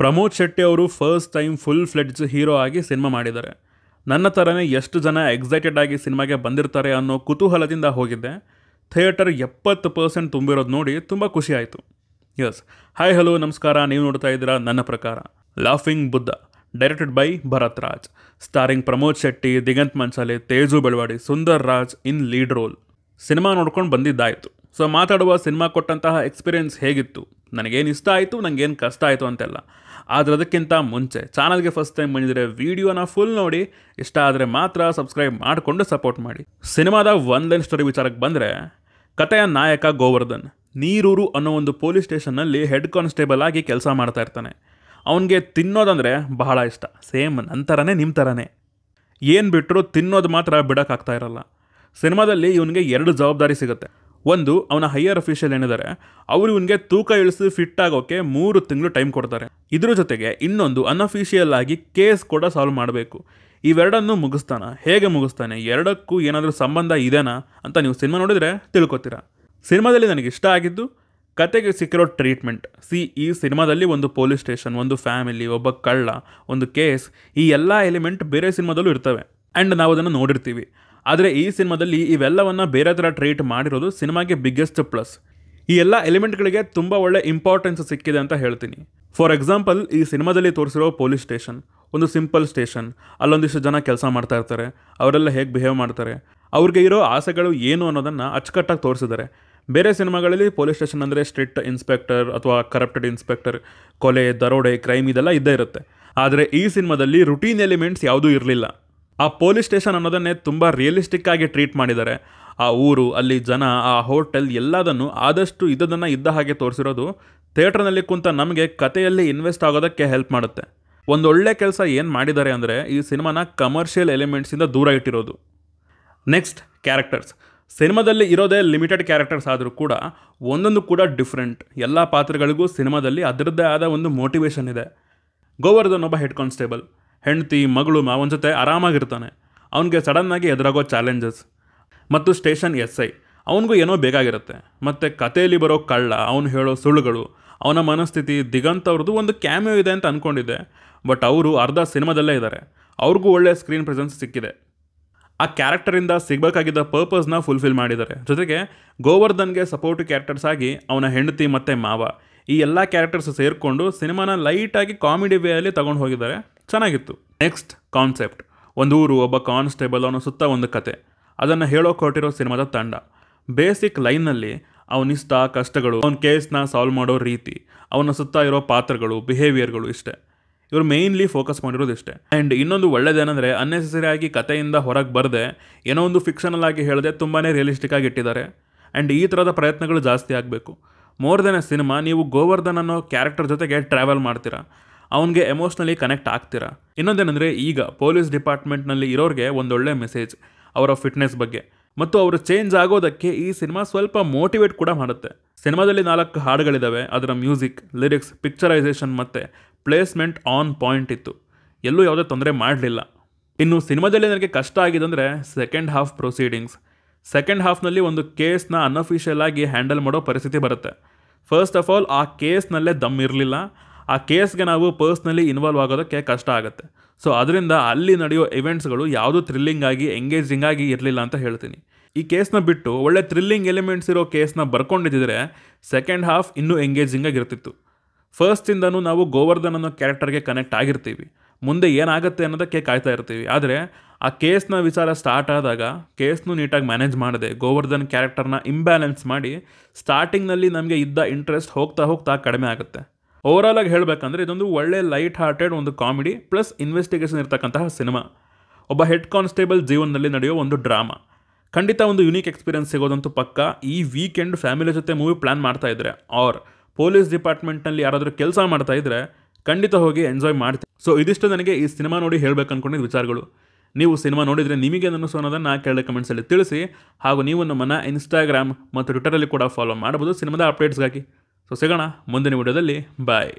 ಪ್ರಮೋದ್ ಶೆಟ್ಟಿ ಅವರು first time full fledge hero ಆಗಿ cinema ಮಾಡಿದ್ದಾರೆ. ನನ್ನ ಥರನೇ ಎಷ್ಟು ಜನ ಎಕ್ಸೈಟೆಡ್ ಆಗಿ ಸಿನಿಮಾಗೆ ಬಂದಿರ್ತಾರೆ ಅನ್ನೋ ಕುತೂಹಲದಿಂದ ಹೋಗಿದ್ದೆ. ಥಿಯೇಟರ್ 70% ತುಂಬಿರೋದು ನೋಡಿ ತುಂಬ ಖುಷಿ ಆಯಿತು. ಎಸ್, ಹಾಯ್ ಹಲೋ ನಮಸ್ಕಾರ. ನೀವು ನೋಡ್ತಾ ಇದ್ದೀರಾ ನನ್ನ ಪ್ರಕಾರ. Laughing Buddha, directed by Bharat Raj, starring Pramod Shetty, Diganth Manchale, Teju Belawadi, Sundar Raj in lead role. Cinema ನೋಡ್ಕೊಂಡು ಬಂದಿದ್ದಾಯಿತು. ಸೊ ಮಾತಾಡುವ ಸಿನಿಮಾ ಕೊಟ್ಟಂತಹ ಎಕ್ಸ್ಪೀರಿಯೆನ್ಸ್ ಹೇಗಿತ್ತು, ನನಗೇನು ಇಷ್ಟ ಆಯಿತು, ನನಗೇನು ಕಷ್ಟ ಆಯಿತು ಅಂತೆಲ್ಲ. ಆದರೆ ಅದಕ್ಕಿಂತ ಮುಂಚೆ ಚಾನಲ್ಗೆ ಫಸ್ಟ್ ಟೈಮ್ ಬಂದಿದ್ರೆ ವಿಡಿಯೋನ ಫುಲ್ ನೋಡಿ, ಇಷ್ಟ ಆದರೆ ಮಾತ್ರ ಸಬ್ಸ್ಕ್ರೈಬ್ ಮಾಡಿಕೊಂಡು ಸಪೋರ್ಟ್ ಮಾಡಿ. ಸಿನಿಮಾದ ಒನ್ ಲೈನ್ ಸ್ಟೋರಿ ವಿಚಾರಕ್ಕೆ ಬಂದರೆ, ಕಥೆಯ ನಾಯಕ ಗೋವರ್ಧನ್ ನೀರೂರು ಅನ್ನೋ ಒಂದು ಪೊಲೀಸ್ ಸ್ಟೇಷನ್ನಲ್ಲಿ ಹೆಡ್ ಕಾನ್ಸ್ಟೇಬಲ್ ಆಗಿ ಕೆಲಸ ಮಾಡ್ತಾ ಇರ್ತಾನೆ. ಅವನಿಗೆ ತಿನ್ನೋದಂದರೆ ಬಹಳ ಇಷ್ಟ. ಸೇಮ್ ನನ್ನ ಥರನೇ ನಿಮ್ಮ ಥರನೇ. ಏನು ಬಿಟ್ಟರು ತಿನ್ನೋದು ಮಾತ್ರ ಬಿಡೋಕ್ಕಾಗ್ತಾ ಇರಲ್ಲ. ಸಿನಿಮಾದಲ್ಲಿ ಇವನಿಗೆ 2 ಜವಾಬ್ದಾರಿ ಸಿಗುತ್ತೆ. ಒಂದು, ಅವನ ಹೈಯರ್ ಅಫಿಷಿಯಲ್ ಏನಿದ್ದಾರೆ ಅವರು ಇವನಿಗೆ ತೂಕ ಇಳಿಸಿ ಫಿಟ್ ಆಗೋಕ್ಕೆ 3 ತಿಂಗಳು ಟೈಮ್ ಕೊಡ್ತಾರೆ. ಇದ್ರ ಜೊತೆಗೆ ಇನ್ನೊಂದು ಅನ್ಅಫಿಷಿಯಲ್ ಆಗಿ ಕೇಸ್ ಕೂಡ ಸಾಲ್ವ್ ಮಾಡಬೇಕು. ಇವೆರಡನ್ನೂ ಮುಗಿಸ್ತಾನೆ. ಹೇಗೆ ಮುಗಿಸ್ತಾನೆ, ಎರಡಕ್ಕೂ ಏನಾದರೂ ಸಂಬಂಧ ಇದೆನಾ ಅಂತ ನೀವು ಸಿನಿಮಾ ನೋಡಿದರೆ ತಿಳ್ಕೊತೀರಾ. ಸಿನಿಮಾದಲ್ಲಿ ನನಗೆ ಇಷ್ಟ ಆಗಿದ್ದು ಕತೆಗೆ ಸಿಕ್ಕಿರೋ ಟ್ರೀಟ್ಮೆಂಟ್. ಈ ಸಿನಿಮಾದಲ್ಲಿ ಒಂದು ಪೊಲೀಸ್ ಸ್ಟೇಷನ್, ಒಂದು ಫ್ಯಾಮಿಲಿ, ಒಬ್ಬ ಕಳ್ಳ, ಒಂದು ಕೇಸ್, ಈ ಎಲ್ಲ ಎಲಿಮೆಂಟ್ ಬೇರೆ ಸಿನಿಮಾದಲ್ಲೂ ಇರ್ತವೆ ಆ್ಯಂಡ್ ನಾವು ಅದನ್ನು ನೋಡಿರ್ತೀವಿ. ಆದರೆ ಈ ಸಿನಿಮಾದಲ್ಲಿ ಇವೆಲ್ಲವನ್ನು ಬೇರೆ ಥರ ಟ್ರೀಟ್ ಮಾಡಿರೋದು ಸಿನಿಮಾಗೆ ಬಿಗ್ಗೆಸ್ಟ್ ಪ್ಲಸ್. ಈ ಎಲ್ಲ ಎಲಿಮೆಂಟ್ಗಳಿಗೆ ತುಂಬ ಒಳ್ಳೆ ಇಂಪಾರ್ಟೆನ್ಸ್ ಸಿಕ್ಕಿದೆ ಅಂತ ಹೇಳ್ತೀನಿ. ಫಾರ್ ಎಕ್ಸಾಂಪಲ್, ಈ ಸಿನಿಮಾದಲ್ಲಿ ತೋರಿಸಿರೋ ಪೊಲೀಸ್ ಸ್ಟೇಷನ್ ಒಂದು ಸಿಂಪಲ್ ಸ್ಟೇಷನ್. ಅಲ್ಲೊಂದಿಷ್ಟು ಜನ ಕೆಲಸ ಮಾಡ್ತಾ ಇರ್ತಾರೆ. ಅವರೆಲ್ಲ ಹೇಗೆ ಬಿಹೇವ್ ಮಾಡ್ತಾರೆ, ಅವ್ರಿಗೆ ಇರೋ ಆಸೆಗಳು ಏನು ಅನ್ನೋದನ್ನು ಅಚ್ಚುಕಟ್ಟಾಗಿ ತೋರಿಸಿದ್ದಾರೆ. ಬೇರೆ ಸಿನಿಮಾಗಳಲ್ಲಿ ಪೊಲೀಸ್ ಸ್ಟೇಷನ್ ಅಂದರೆ ಸ್ಟ್ರಿಕ್ಟ್ ಇನ್ಸ್ಪೆಕ್ಟರ್ ಅಥವಾ ಕರಪ್ಟೆಡ್ ಇನ್ಸ್ಪೆಕ್ಟರ್, ಕೊಲೆ, ದರೋಡೆ, ಕ್ರೈಮ್ ಇದೆಲ್ಲ ಇದ್ದೇ ಇರುತ್ತೆ. ಆದರೆ ಈ ಸಿನಿಮಾದಲ್ಲಿ ರುಟೀನ್ ಎಲಿಮೆಂಟ್ಸ್ ಯಾವುದೂ ಇರಲಿಲ್ಲ. ಆ ಪೊಲೀಸ್ ಸ್ಟೇಷನ್ ಅನ್ನೋದನ್ನೇ ತುಂಬ ರಿಯಲಿಸ್ಟಿಕ್ ಆಗಿ ಟ್ರೀಟ್ ಮಾಡಿದ್ದಾರೆ. ಆ ಊರು, ಅಲ್ಲಿ ಜನ, ಆ ಹೋಟೆಲ್ ಎಲ್ಲದನ್ನು ಆದಷ್ಟು ಇದನ್ನು ಇದ್ದ ಹಾಗೆ ತೋರಿಸಿರೋದು ಥಿಯೇಟ್ರ್ನಲ್ಲಿ ಕುಂತ ನಮಗೆ ಕಥೆಯಲ್ಲಿ ಇನ್ವೆಸ್ಟ್ ಆಗೋದಕ್ಕೆ ಹೆಲ್ಪ್ ಮಾಡುತ್ತೆ. ಒಂದೊಳ್ಳೆ ಕೆಲಸ ಏನು ಮಾಡಿದ್ದಾರೆ ಅಂದರೆ ಈ ಸಿನಿಮಾನ ಕಮರ್ಷಿಯಲ್ ಎಲಿಮೆಂಟ್ಸಿಂದ ದೂರ ಇಟ್ಟಿರೋದು. Next, characters. ಸಿನಿಮಾದಲ್ಲಿ ಇರೋದೇ ಲಿಮಿಟೆಡ್ ಕ್ಯಾರೆಕ್ಟರ್ಸ್ ಆದರೂ ಕೂಡ ಒಂದೊಂದು ಕೂಡ ಡಿಫ್ರೆಂಟ್. ಎಲ್ಲ ಪಾತ್ರಗಳಿಗೂ ಸಿನಿಮಾದಲ್ಲಿ ಅದರದ್ದೇ ಆದ ಒಂದು ಮೋಟಿವೇಶನ್ ಇದೆ. ಗೋವರ್ಧನ್ ಒಬ್ಬ ಹೆಡ್ ಕಾನ್ಸ್ಟೇಬಲ್, ಹೆಂಡತಿ, ಮಗಳು, ಮಾವನ ಜೊತೆ ಆರಾಮಾಗಿರ್ತಾನೆ. ಅವನಿಗೆ ಸಡನ್ನಾಗಿ ಎದುರಾಗೋ ಚಾಲೆಂಜಸ್. ಮತ್ತು ಸ್ಟೇಷನ್ SI, ಅವನಿಗೂ ಏನೋ ಬೇಕಾಗಿರುತ್ತೆ. ಮತ್ತು ಕಥೆಯಲ್ಲಿ ಬರೋ ಕಳ್ಳ, ಅವನು ಹೇಳೋ ಸುಳ್ಳುಗಳು, ಅವನ ಮನಸ್ಥಿತಿ. ದಿಗಂತ್ ಅವ್ರದ್ದು ಒಂದು ಕ್ಯಾಮಿಯೋ ಇದೆ ಅಂತ ಅಂದ್ಕೊಂಡಿದ್ದೆ, ಬಟ್ ಅವರು ಅರ್ಧ ಸಿನಿಮಾದಲ್ಲೇ ಇದ್ದಾರೆ. ಅವ್ರಿಗೂ ಒಳ್ಳೆ ಸ್ಕ್ರೀನ್ ಪ್ರೆಸೆನ್ಸ್ ಸಿಕ್ಕಿದೆ. ಆ ಕ್ಯಾರೆಕ್ಟರಿಂದ ಸಿಗಬೇಕಾಗಿದ್ದ ಪರ್ಪಸ್ನ ಫುಲ್ಫಿಲ್ ಮಾಡಿದ್ದಾರೆ. ಜೊತೆಗೆ ಗೋವರ್ಧನ್ಗೆ ಸಪೋರ್ಟಿವ್ ಕ್ಯಾರೆಕ್ಟರ್ಸ್ ಆಗಿ ಅವನ ಹೆಂಡತಿ ಮತ್ತು ಮಾವ, ಈ ಎಲ್ಲ ಕ್ಯಾರೆಕ್ಟರ್ಸ್ ಸೇರಿಕೊಂಡು ಸಿನಿಮಾನ ಲೈಟಾಗಿ ಕಾಮಿಡಿ ವೇಯಲ್ಲಿ ತಗೊಂಡು ಹೋಗಿದ್ದಾರೆ. ಚೆನ್ನಾಗಿತ್ತು. Next, concept. ಒಂದು ಊರು, ಒಬ್ಬ ಕಾನ್ಸ್ಟೇಬಲ್, ಅವನ ಸುತ್ತ ಒಂದು ಕತೆ. ಅದನ್ನು ಹೇಳೋಕೆ ಹೊರಟಿರೋ ಸಿನಿಮಾದ ತಂಡ. ಬೇಸಿಕ್ ಲೈನ್ನಲ್ಲಿ ಅವನಿಷ್ಟ, ಕಷ್ಟಗಳು, ಅವನ ಕೇಸ್ನ ಸಾಲ್ವ್ ಮಾಡೋ ರೀತಿ, ಅವನ ಸುತ್ತ ಇರೋ ಪಾತ್ರಗಳು, ಬಿಹೇವಿಯರ್ಗಳು, ಇಷ್ಟೇ. ಇವರು ಮೇಯ್ನ್ಲಿ ಫೋಕಸ್ ಮಾಡಿರೋದು ಇಷ್ಟೇ. ಆ್ಯಂಡ್ ಇನ್ನೊಂದು ಒಳ್ಳೆಯದೇನೆಂದರೆ ಅನ್ನೆಸೆಸರಿ ಆಗಿ ಕಥೆಯಿಂದ ಹೊರಗೆ ಬರದೆ ಏನೋ ಒಂದು ಫಿಕ್ಷನಲ್ ಆಗಿ ಹೇಳದೆ ತುಂಬಾ ರಿಯಲಿಸ್ಟಿಕ್ ಆಗಿ ಇಟ್ಟಿದ್ದಾರೆ. ಆ್ಯಂಡ್ ಈ ಥರದ ಪ್ರಯತ್ನಗಳು ಜಾಸ್ತಿ ಆಗಬೇಕು. ಮೋರ್ ದೆನ್ ಎ ಸಿನಿಮಾ, ನೀವು ಗೋವರ್ಧನ್ ಅನ್ನೋ ಕ್ಯಾರೆಕ್ಟರ್ ಜೊತೆಗೆ ಟ್ರಾವೆಲ್ ಮಾಡ್ತೀರಾ, ಅವನಿಗೆ ಎಮೋಷ್ನಲಿ ಕನೆಕ್ಟ್ ಆಗ್ತೀರಾ. ಇನ್ನೊಂದೇನೆಂದರೆ, ಈಗ ಪೊಲೀಸ್ ಡಿಪಾರ್ಟ್ಮೆಂಟ್ನಲ್ಲಿ ಇರೋರಿಗೆ ಒಂದೊಳ್ಳೆ ಮೆಸೇಜ್ ಅವರ ಫಿಟ್ನೆಸ್ ಬಗ್ಗೆ. ಮತ್ತು ಅವರು ಚೇಂಜ್ ಆಗೋದಕ್ಕೆ ಈ ಸಿನಿಮಾ ಸ್ವಲ್ಪ ಮೋಟಿವೇಟ್ ಕೂಡ ಮಾಡುತ್ತೆ. ಸಿನಿಮಾದಲ್ಲಿ 4 ಹಾಡುಗಳಿದ್ದಾವೆ. ಅದರ ಮ್ಯೂಸಿಕ್, ಲಿರಿಕ್ಸ್, ಪಿಕ್ಚರೈಸೇಷನ್ ಮತ್ತು ಪ್ಲೇಸ್ಮೆಂಟ್ ಆನ್ ಪಾಯಿಂಟ್ ಇತ್ತು. ಎಲ್ಲೂ ಯಾವುದೇ ತೊಂದರೆ ಮಾಡಲಿಲ್ಲ. ಇನ್ನು ಸಿನಿಮಾದಲ್ಲಿ ನನಗೆ ಕಷ್ಟ ಆಗಿದಂದರೆ ಸೆಕೆಂಡ್ ಹಾಫ್ ಪ್ರೊಸೀಡಿಂಗ್ಸ್. ಸೆಕೆಂಡ್ ಹಾಫ್ನಲ್ಲಿ ಒಂದು ಕೇಸ್ನ ಅನ್ಅಫಿಷಿಯಲ್ ಆಗಿ ಹ್ಯಾಂಡಲ್ ಮಾಡೋ ಪರಿಸ್ಥಿತಿ ಬರುತ್ತೆ. ಫಸ್ಟ್ ಆಫ್ ಆಲ್, ಆ ಕೇಸ್ನಲ್ಲೇ ದಮ್ ಇರಲಿಲ್ಲ. ಆ ಕೇಸ್ಗೆ ನಾವು ಪರ್ಸ್ನಲಿ ಇನ್ವಾಲ್ವ್ ಆಗೋದಕ್ಕೆ ಕಷ್ಟ ಆಗುತ್ತೆ. ಸೊ ಅದರಿಂದ ಅಲ್ಲಿ ನಡೆಯೋ ಇವೆಂಟ್ಸ್ಗಳು ಯಾವುದೂ ಥ್ರಿಲ್ಲಿಂಗ್ ಆಗಿ, ಎಂಗೇಜಿಂಗ್ ಆಗಿ ಇರಲಿಲ್ಲ ಅಂತ ಹೇಳ್ತೀನಿ. ಈ ಕೇಸ್ನ ಬಿಟ್ಟು ಒಳ್ಳೆ ಥ್ರಿಲ್ಲಿಂಗ್ ಎಲಿಮೆಂಟ್ಸ್ ಇರೋ ಕೇಸ್ನ ಬರ್ಕೊಂಡಿದ್ದರೆ ಸೆಕೆಂಡ್ ಹಾಫ್ ಇನ್ನೂ ಎಂಗೇಜಿಂಗ್ ಆಗಿರ್ತಿತ್ತು. ಫಸ್ಟಿಂದನೂ ನಾವು ಗೋವರ್ಧನ್ ಅನ್ನೋ ಕ್ಯಾರೆಕ್ಟರ್ಗೆ ಕನೆಕ್ಟ್ ಆಗಿರ್ತೀವಿ. ಮುಂದೆ ಏನಾಗುತ್ತೆ ಅನ್ನೋದಕ್ಕೆ ಕಾಯ್ತಾ ಇರ್ತೀವಿ. ಆದರೆ ಆ ಕೇಸ್ನ ವಿಚಾರ ಸ್ಟಾರ್ಟ್ ಆದಾಗ ಕೇಸ್ನು ನೀಟಾಗಿ ಮ್ಯಾನೇಜ್ ಮಾಡಿದೆ. ಗೋವರ್ಧನ್ ಕ್ಯಾರೆಕ್ಟರ್ನ ಇಂಬ್ಯಾಲೆನ್ಸ್ ಮಾಡಿ ಸ್ಟಾರ್ಟಿಂಗ್ನಲ್ಲಿ ನಮಗೆ ಇದ್ದ ಇಂಟ್ರೆಸ್ಟ್ ಹೋಗ್ತಾ ಹೋಗ್ತಾ ಕಡಿಮೆ ಆಗುತ್ತೆ. ಓವರಾಲ್ ಆಗಿ ಹೇಳಬೇಕಂದ್ರೆ ಇದೊಂದು ಒಳ್ಳೆ ಲೈಟ್ ಹಾರ್ಟೆಡ್ ಒಂದು ಕಾಮಿಡಿ ಪ್ಲಸ್ ಇನ್ವೆಸ್ಟಿಗೇಷನ್ ಇರ್ತಕ್ಕಂತಹ ಸಿನಿಮಾ. ಒಬ್ಬ ಹೆಡ್ ಕಾನ್ಸ್ಟೇಬಲ್ ಜೀವನದಲ್ಲಿ ನಡೆಯೋ ಒಂದು ಡ್ರಾಮಾ. ಖಂಡಿತ ಒಂದು ಯುನೀಕ್ ಎಕ್ಸ್ಪೀರಿಯನ್ಸ್ ಸಿಗೋದಂತೂ ಪಕ್ಕ. ಈ ವೀಕೆಂಡ್ ಫ್ಯಾಮಿಲಿ ಜೊತೆ ಮೂವಿ ಪ್ಲ್ಯಾನ್ ಮಾಡ್ತಾ ಇದ್ರೆ ಆರ್ ಪೊಲೀಸ್ ಡಿಪಾರ್ಟ್ಮೆಂಟ್ನಲ್ಲಿ ಯಾರಾದರೂ ಕೆಲಸ ಮಾಡ್ತಾ ಇದ್ದರೆ ಖಂಡಿತ ಹೋಗಿ ಎಂಜಾಯ್ ಮಾಡ್ತೀವಿ. ಸೊ ಇದಿಷ್ಟು ನನಗೆ ಈ ಸಿನಿಮಾ ನೋಡಿ ಹೇಳಬೇಕು ಅಂದ್ಕೊಂಡಿದ್ದ ವಿಚಾರಗಳು. ನೀವು ಸಿನಿಮಾ ನೋಡಿದರೆ ನಿಮಗೆ ಅನ್ನಿಸೋ ಅನ್ನೋದನ್ನು ಕೆಳಗೆ ಕಮೆಂಟ್ಸಲ್ಲಿ ತಿಳಿಸಿ. ಹಾಗೂ ನೀವು ನಮ್ಮನ್ನು ಇನ್ಸ್ಟಾಗ್ರಾಮ್ ಮತ್ತು ಟ್ವಿಟರಲ್ಲಿ ಕೂಡ ಫಾಲೋ ಮಾಡಬಹುದು ಸಿನಿಮಾದ ಅಪ್ಡೇಟ್ಸ್ಗಾಗಿ. ಸೊ ಸಿಗೋಣ ಮುಂದಿನ ವಿಡಿಯೋದಲ್ಲಿ. ಬಾಯ್.